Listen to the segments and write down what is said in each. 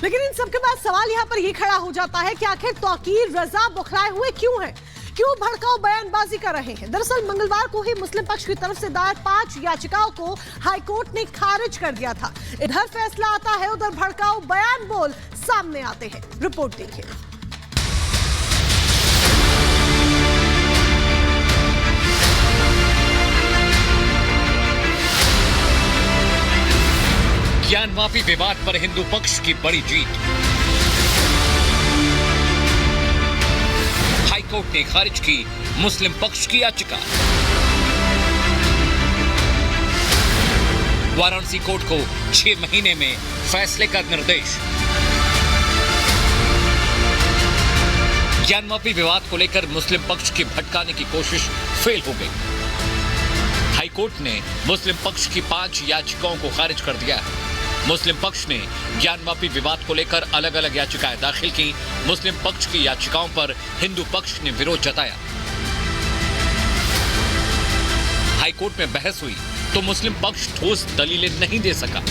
लेकिन इन सबके बाद सवाल यहाँ पर ये खड़ा हो जाता है कि आखिर तौकीर रजा बौखलाए हुए क्यों हैं? क्यों भड़काऊ बयानबाजी कर रहे हैं? दरअसल मंगलवार को ही मुस्लिम पक्ष की तरफ से दायर 5 याचिकाओं को हाईकोर्ट ने खारिज कर दिया था। इधर फैसला आता है, उधर भड़काऊ बयान बोल सामने आते हैं। रिपोर्ट देखिए। ज्ञानवापी विवाद पर हिंदू पक्ष की बड़ी जीत। हाईकोर्ट ने खारिज की मुस्लिम पक्ष की याचिका। वाराणसी कोर्ट को 6 महीने में फैसले का निर्देश। ज्ञानवापी विवाद को लेकर मुस्लिम पक्ष की भटकाने की कोशिश फेल हो गई। हाईकोर्ट ने मुस्लिम पक्ष की 5 याचिकाओं को खारिज कर दिया है। मुस्लिम पक्ष ने ज्ञानवापी विवाद को लेकर अलग अलग याचिकाएं दाखिल की। मुस्लिम पक्ष की याचिकाओं पर हिंदू पक्ष ने विरोध जताया। हाईकोर्ट में बहस हुई तो मुस्लिम पक्ष ठोस दलीलें नहीं दे सका,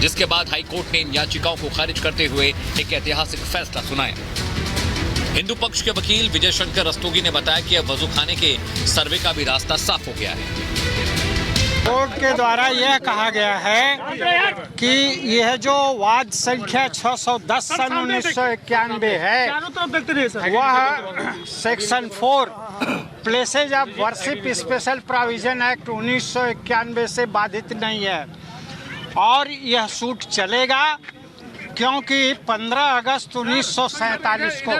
जिसके बाद हाईकोर्ट ने इन याचिकाओं को खारिज करते हुए एक ऐतिहासिक फैसला सुनाया। हिंदू पक्ष के वकील विजय शंकर रस्तोगी ने बताया कि अब वजूखाने के सर्वे का भी रास्ता साफ हो गया है। कोर्ट के द्वारा यह कहा गया है कि यह जो वाद संख्या 610 सन 1991 है, वह section 4 places of worship special provision act 1991 से बाधित नहीं है और यह सूट चलेगा, क्योंकि 15 अगस्त 1947 को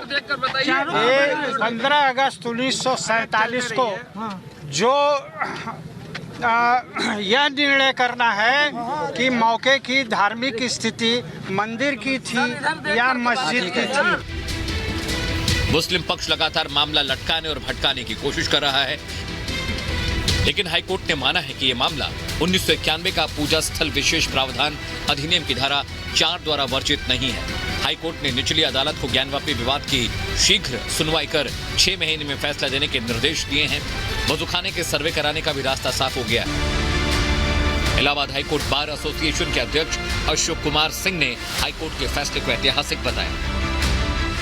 15 अगस्त 1947 को जो यह निर्णय करना है कि मौके की धार्मिक स्थिति मंदिर की थी या मस्जिद की थी। मुस्लिम पक्ष लगातार मामला लटकाने और भटकाने की कोशिश कर रहा है, लेकिन हाईकोर्ट ने माना है कि यह मामला 1991 का पूजा स्थल विशेष प्रावधान अधिनियम की धारा 4 द्वारा वर्जित नहीं है। हाईकोर्ट ने निचली अदालत को ज्ञानवापी विवाद की शीघ्र सुनवाई कर 6 महीने में फैसला देने के निर्देश दिए हैं। वजूखाने के सर्वे कराने का भी रास्ता साफ हो गया है। इलाहाबाद हाईकोर्ट बार एसोसिएशन के अध्यक्ष अशोक कुमार सिंह ने हाईकोर्ट के फैसले को ऐतिहासिक बताया।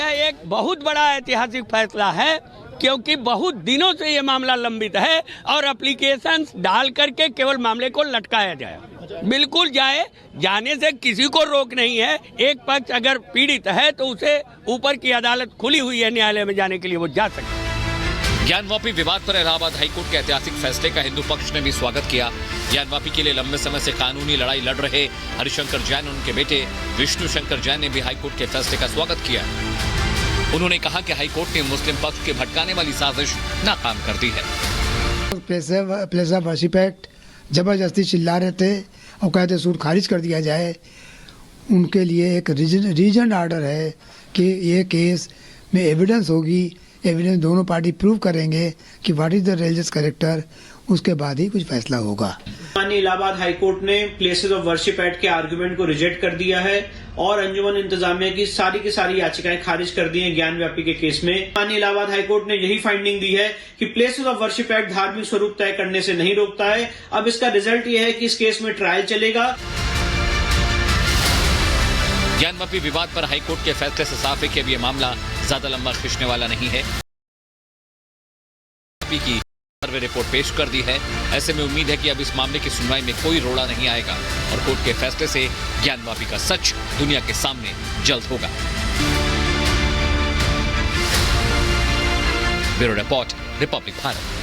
यह एक बहुत बड़ा ऐतिहासिक फैसला है, क्योंकि बहुत दिनों से ये मामला लंबित है और एप्लीकेशन डाल करके केवल मामले को लटकाया जाए। बिल्कुल जाने से किसी को रोक नहीं है। एक पक्ष अगर पीड़ित है तो उसे ऊपर की अदालत खुली हुई है न्यायालय में जाने के लिए, वो जा सकते हैं। ज्ञानवापी विवाद पर इलाहाबाद हाईकोर्ट के ऐतिहासिक फैसले का हिंदू पक्ष ने भी स्वागत किया। ज्ञानवापी के लिए लंबे समय से कानूनी लड़ाई लड़ रहे हरिशंकर जैन और उनके बेटे विष्णु शंकर जैन ने भी हाईकोर्ट के फैसले का स्वागत किया। उन्होंने कहा कि हाईकोर्ट ने मुस्लिम पक्ष के भटकाने वाली साजिश नाकाम कर दी है। प्लेस ऑफ वर्शिप एक्ट जबरदस्ती चिल्ला रहे थे और कहते सूट खारिज कर दिया जाए। उनके लिए एक रीजन ऑर्डर है कि ये केस में एविडेंस होगी, एविडेंस दोनों पार्टी प्रूव करेंगे कि what is the religious character, उसके बाद ही कुछ फैसला होगा। माननीय इलाहाबाद हाईकोर्ट ने प्लेसेस ऑफ वर्शिप एक्ट के आर्गुमेंट को रिजेक्ट कर दिया है और अंजुमन इंतजामिया की सारी याचिकाएं खारिज कर दी हैं ज्ञानवापी के केस में। माननीय इलाहाबाद हाईकोर्ट ने यही फाइंडिंग दी है कि प्लेसेस ऑफ वर्शिप एक्ट धार्मिक स्वरूप तय करने से नहीं रोकता है। अब इसका रिजल्ट यह है कि इस केस में ट्रायल चलेगा। ज्ञानवापी विवाद पर हाईकोर्ट के फैसले से साफ है कि अब यह मामला ज्यादा लंबा खींचने वाला नहीं है। की सर्वे रिपोर्ट पेश कर दी है। ऐसे में उम्मीद है कि अब इस मामले की सुनवाई में कोई रोड़ा नहीं आएगा और कोर्ट के फैसले से ज्ञानवापी का सच दुनिया के सामने जल्द होगा। Bureau report, Republic Bharat.